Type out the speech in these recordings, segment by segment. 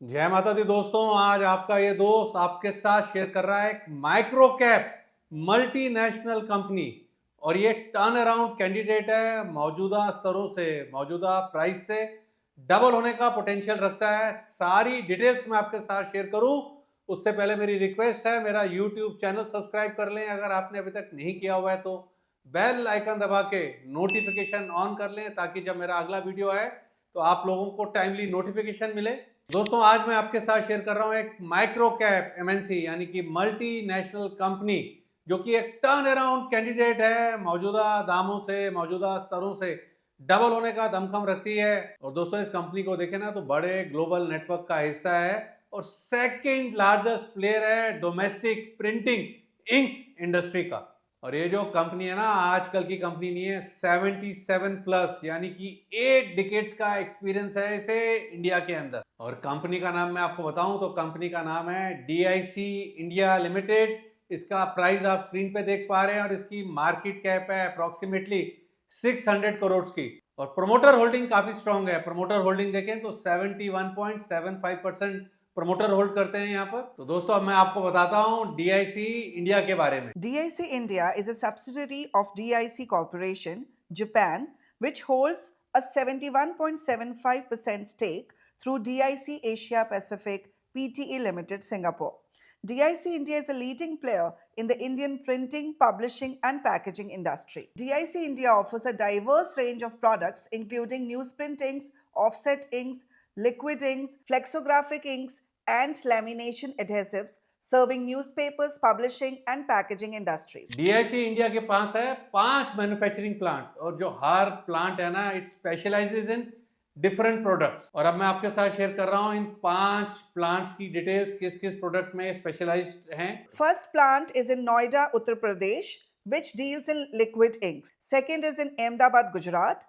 जय माता दी दोस्तों। आज आपका ये दोस्त आपके साथ शेयर कर रहा है एक माइक्रो कैप मल्टीनेशनल कंपनी और ये टर्न अराउंड कैंडिडेट है। मौजूदा स्तरों से, मौजूदा प्राइस से डबल होने का पोटेंशियल रखता है। सारी डिटेल्स मैं आपके साथ शेयर करूं उससे पहले मेरी रिक्वेस्ट है, मेरा यूट्यूब चैनल सब्सक्राइब कर लें अगर आपने अभी तक नहीं किया हुआ है तो। बेल आइकन दबा के नोटिफिकेशन ऑन कर लें ताकि जब मेरा अगला वीडियो आए तो आप लोगों को टाइमली नोटिफिकेशन मिले। दोस्तों, आज मैं आपके साथ शेयर कर रहा हूं एक माइक्रो कैप एमएनसी यानी कि मल्टी नेशनल कंपनी जो कि एक टर्न अराउंड कैंडिडेट है। मौजूदा दामों से, मौजूदा स्तरों से डबल होने का दमखम रखती है। और दोस्तों, इस कंपनी को देखें ना तो बड़े ग्लोबल नेटवर्क का हिस्सा है और सेकंड लार्जेस्ट प्लेयर है डोमेस्टिक प्रिंटिंग इंक्स इंडस्ट्री का। और ये जो कंपनी है ना, आजकल की कंपनी नहीं है, 77 प्लस यानी कि 8 डिकेड्स का एक्सपीरियंस है इसे इंडिया के अंदर। और कंपनी का नाम मैं आपको बताऊं तो कंपनी का नाम है डीआईसी इंडिया लिमिटेड। इसका प्राइस आप स्क्रीन पे देख पा रहे हैं और इसकी मार्केट कैप है अप्रोक्सीमेटली 600 करोड़ की। और प्रोमोटर होल्डिंग काफी स्ट्रांग है। प्रोमोटर होल्डिंग देखें तो 71.75% प्रमोटर होल्ड करते हैं यहाँ पर। तो दोस्तों, अब मैं आपको बताता हूँ डीआईसी इंडिया के बारे में। DIC India is a subsidiary of DIC Corporation, Japan, which holds a 71.75% stake through DIC Asia Pacific Pte Limited, Singapore. DIC India is a leading player in the Indian printing, publishing, and packaging industry. DIC India offers a diverse range of products, including newsprint inks, offset inks, liquid inks, flexographic inks, and lamination adhesives, serving newspapers, publishing, and packaging industries. DIC India के पास है 5 manufacturing plant और जो हर plant है ना, it specialises in different products. और अब मैं आपके साथ शेयर कर रहा हूं इन 5 प्लांट्स की डिटेल्स, किस किस प्रोडक्ट में स्पेशलाइज्ड हैं। First plant is in Noida, Uttar Pradesh, which deals in liquid inks. Second is in Ahmedabad, Gujarat,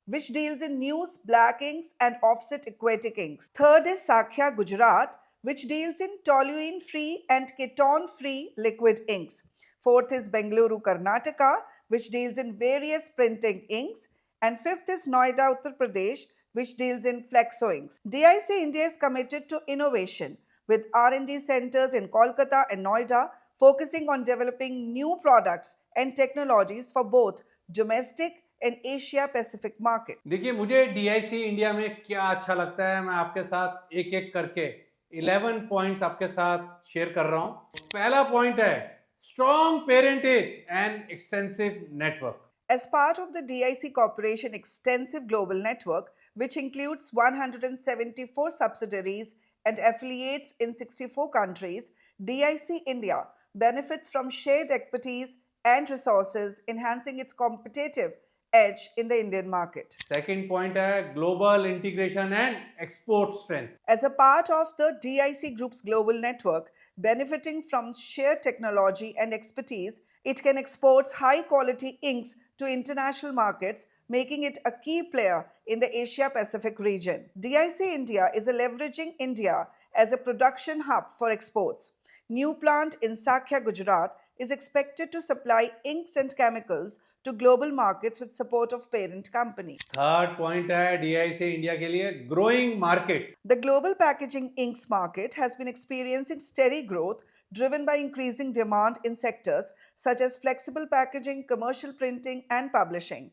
which deals in news, black inks, and offset aquatic inks. Third is Sakhya, Gujarat, which deals in toluene free and ketone free liquid inks. Fourth is Bengaluru, Karnataka, which deals in various printing inks. And fifth is Noida, Uttar Pradesh, which deals in flexo inks. DIC India is committed to innovation with R&D centers in Kolkata and Noida, focusing on developing new products and technologies for both domestic and Asia Pacific market. देखिए, मुझे DIC India में क्या अच्छा लगता है, मैं आपके साथ एक एक करके 11 पॉइंट्स आपके साथ शेयर कर रहा हूं। पहला पॉइंट है strong parentage and extensive network. As part of the DIC Corporation extensive global network, which includes 174 subsidiaries and affiliates in 64 countries, DIC India benefits from shared expertise and resources, enhancing its competitive edge in the Indian market. Second point है global integration and export strength. As a part of the DIC Group's global network, benefiting from shared technology and expertise, it can export high quality inks to international markets, making it a key player in the Asia Pacific region. DIC India is leveraging India as a production hub for exports. New plant in Sakhya, Gujarat is expected to supply inks and chemicals to global markets with support of parent company. Third point है DIC India के लिए growing market. The global packaging inks market has been experiencing steady growth driven by increasing demand in sectors such as flexible packaging, commercial printing, and publishing.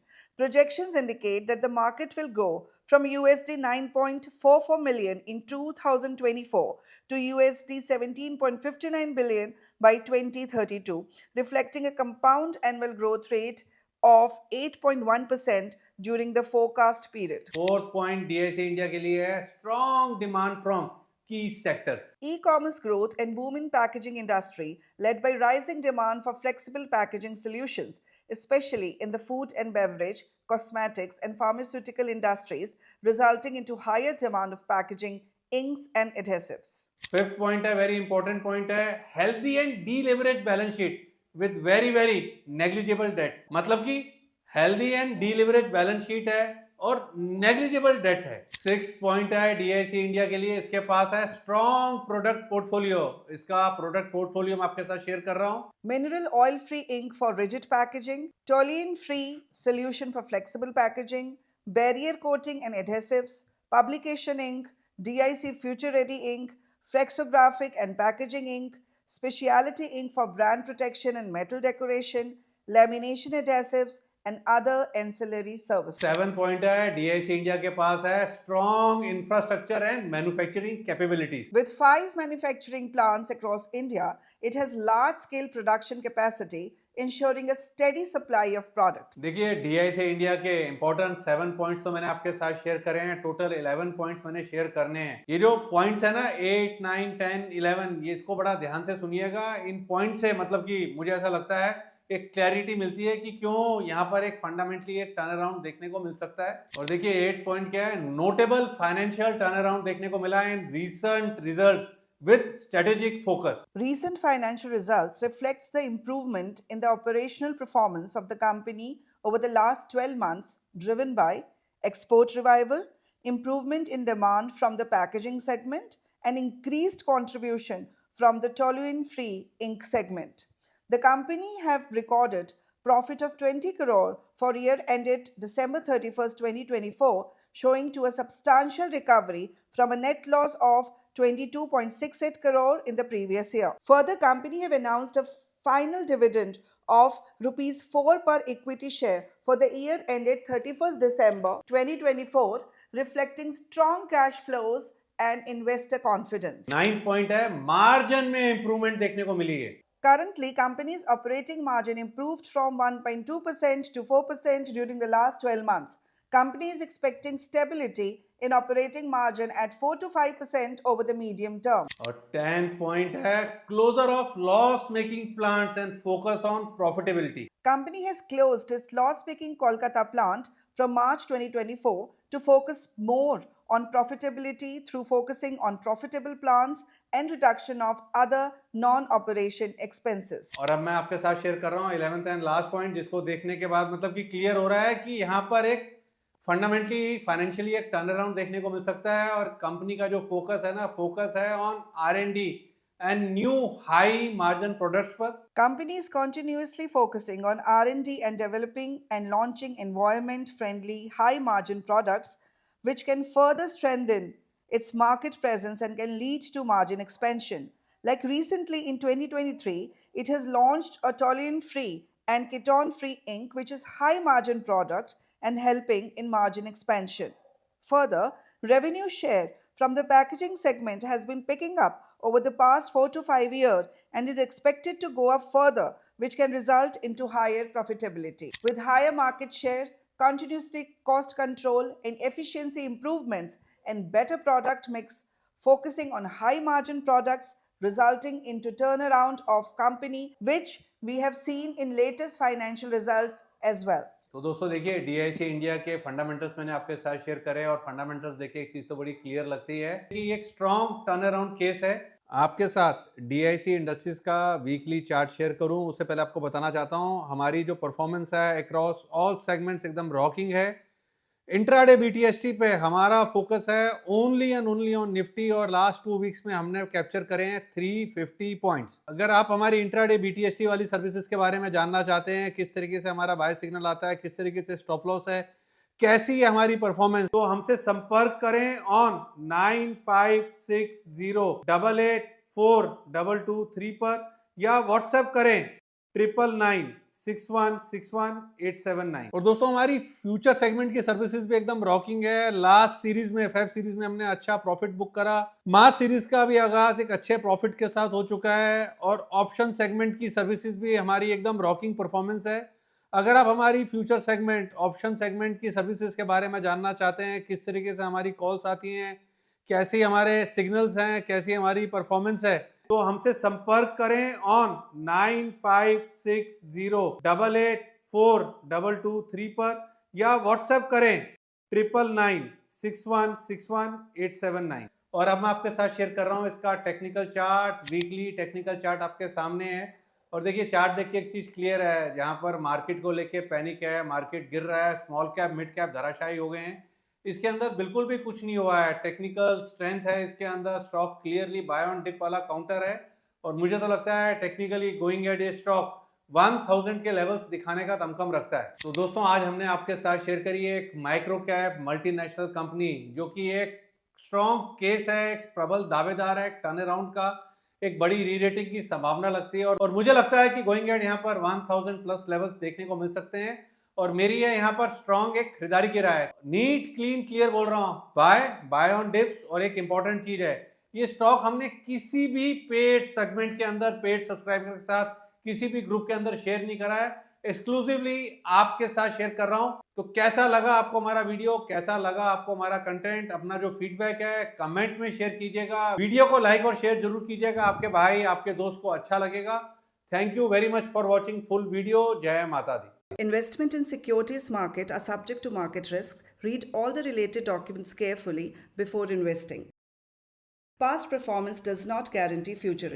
Projections indicate that the market will grow from USD 9.44 million in 2024 to USD 17.59 billion by 2032, reflecting a compound annual growth rate of 8.1% during the forecast period. Fourth point DIC India के लिए है strong demand from की sectors. E-commerce growth and boom in packaging industry led by rising demand for flexible packaging solutions, especially in the food and beverage, cosmetics and pharmaceutical industries, resulting into higher demand of packaging, inks and adhesives. Fifth point है, very important point है, healthy and deleverage balance sheet with very very negligible debt. मतलब कि healthy and deleverage balance sheet है और negligible debt है। Six point है DIC India के लिए, इसके पास है स्ट्रॉन्ग प्रोडक्ट पोर्टफोलियो। इसका प्रोडक्ट पोर्टफोलियो मैं आपके साथ शेयर कर रहा हूं। Mineral oil free ink for rigid packaging, toluene free solution for flexible packaging, barrier coating and adhesives, publication ink, DIC Future Ready Inc., Flexographic and Packaging Inc., Specialty Inc. for brand protection and metal decoration, lamination adhesives, and other ancillary services. 7 point है, DIC India के पास है strong infrastructure and manufacturing capabilities. With 5 manufacturing plants across India, it has large-scale production capacity, ensuring a steady supply of products. देखिए DIC India के important 7 points तो मैंने आपके साथ share करे हैं, टोटल 11 पॉइंट्स मैंने शेयर करने हैं। ये जो पॉइंट्स है ना 8, 9, 10, 11, ये इसको बड़ा ध्यान से सुनिएगा। इन पॉइंट से मतलब कि मुझे ऐसा लगता है एक क्लैरिटी मिलती है कि क्यों यहाँ पर एक फंडामेंटली एक टर्न अराउंड देखने को मिल सकता है। और देखिए 8 पॉइंट क्या है, नोटेबल फाइनेंशियल टर्न अराउंड देखने को मिला in recent results with strategic focus. Recent financial results reflects the improvement in the operational performance of the company over the last 12 months, driven by export revival, improvement in demand from the packaging segment, and increased contribution from the toluene-free ink segment. The company have recorded profit of 20 crore for year ended December 31st, 2024, showing to a substantial recovery from a net loss of 22.68 crore in the previous year. Further, company have announced a final dividend of rupees 4 per equity share for the year ended 31st December 2024, reflecting strong cash flows and investor confidence. 9th point है, margin में improvement देखने को मिली है। Currently, company's operating margin improved from 1.2% to 4% during the last 12 months. Company is expecting stability in operating margin at 4 to 5% over the medium term. और 10th point है, closure of loss making plants and focus on profitability. Company has closed its loss-making Kolkata plant from March 2024 to focus more on profitability through focusing on profitable plants and reduction of other non-operation expenses. और अब मैं आपके साथ share कर रहा हूँ 11th and last point, जिसको देखने के बाद मतलब कि क्लियर हो रहा है कि यहाँ पर एक फंडामेंटली फाइनेंशियली एक टर्न अराउंड देखने को मिल सकता है। और कंपनी का जो फोकस है ना, फोकस है on R&D and new high margin products पर। Company is continuously focusing on R&D and developing and launching environment-friendly, high-margin products, which can further strengthen its market presence and can lead to margin expansion. Like recently in 2023, it has launched a toluene-free and ketone-free ink, which is high-margin product and helping in margin expansion. Further, revenue share from the packaging segment has been picking up over the past 4 to 5 years and is expected to go up further, which can result into higher profitability. With higher market share, continuously cost control and efficiency improvements and better product mix, focusing on high margin products, resulting into turnaround of company, which we have seen in latest financial results as well. तो दोस्तों देखिए DIC India के fundamentals मैंने आपके साथ share करे और fundamentals देखिए एक चीज तो बड़ी क्लियर लगती है कि एक स्ट्रॉन्ग टर्न अराउंड केस है। आपके साथ डीआईसी इंडस्ट्रीज का वीकली चार्ट शेयर करूं उससे पहले आपको बताना चाहता हूं हमारी जो परफॉर्मेंस है अक्रॉस ऑल सेगमेंट्स एकदम रॉकिंग है। इंट्राडे बीटीएसटी पे हमारा फोकस है only and only on Nifty और लास्ट 2 वीक्स में हमने कैप्चर करे हैं 350 पॉइंट्स। अगर आप हमारी इंट्राडे बीटीएसटी वाली सर्विसेज के बारे में जानना चाहते हैं, किस तरीके से हमारा बाय सिग्नल आता है, किस तरीके से स्टॉप लॉस है, कैसी है हमारी परफॉर्मेंस, तो हमसे संपर्क करें ऑन 9560884223 पर या व्हाट्सएप करें 9996161879। और दोस्तों हमारी फ्यूचर सेगमेंट की सर्विसेज भी एकदम रॉकिंग है। लास्ट सीरीज में FF सीरीज में हमने अच्छा प्रॉफिट बुक करा, मार्च सीरीज का भी आगाज एक अच्छे प्रॉफिट के साथ हो चुका है और ऑप्शन सेगमेंट की सर्विसेज भी हमारी एकदम रॉकिंग परफॉर्मेंस है। अगर आप हमारी फ्यूचर सेगमेंट ऑप्शन सेगमेंट की सर्विसेज के बारे में जानना चाहते हैं, किस तरीके से हमारी कॉल्स आती हैं, कैसी हमारे सिग्नल्स हैं, कैसी हमारी परफॉर्मेंस है, तो हमसे संपर्क करें ऑन 9560884223 पर या व्हाट्सएप करें 9996161879। और अब मैं आपके साथ शेयर कर रहा हूं इसका technical chart, weekly technical chart आपके सामने है। और देखिए चार्ट देख के एक चीज क्लियर है, जहां पर मार्केट को लेके पैनिक है, मार्केट गिर रहा है, स्मॉल कैप मिड कैप धराशायी हो गए हैं, इसके अंदर बिल्कुल भी कुछ नहीं हुआ है। टेक्निकल स्ट्रेंथ है इसके अंदर, stock clearly buy on dip वाला काउंटर है और मुझे तो लगता है टेक्निकली गोइंग एट ये स्टॉक 1000 के लेवल्स दिखाने का दमखम रखता है। तो दोस्तों आज हमने आपके साथ शेयर करी एक माइक्रो कैप मल्टीनेशनल कंपनी जो कि एक स्ट्रॉन्ग केस है, एक प्रबल दावेदार है, टर्न अराउंड का एक बड़ी री-रेटिंग की संभावना लगती है और मुझे लगता है कि गोइंग एट यहाँ पर 1000 प्लस लेवल्स देखने को मिल सकते हैं और मेरी है यहाँ पर स्ट्रॉन्ग एक खरीदारी की राय है। नीट क्लीन क्लियर बोल रहा हूँ, बाय ऑन डिप्स। और एक इंपॉर्टेंट चीज है, ये स्टॉक हमने किसी भी पेड सेगमेंट के अंदर, पेड सब्सक्राइबर के साथ किसी भी ग्रुप के अंदर शेयर नहीं करा है, एक्सक्लूसिवली आपके साथ शेयर कर रहा हूं। तो कैसा लगा आपको हमारा वीडियो, कैसा लगा आपको हमारा कंटेंट, अपना जो फीडबैक है कमेंट में शेयर कीजिएगा। वीडियो को लाइक और शेयर जरूर कीजिएगा, आपके भाई आपके दोस्त को अच्छा लगेगा। Thank you very much for watching full video. जय माता दी। Investment in securities market are subject to market risk. Read all the related documents carefully before investing. Past performance does not guarantee future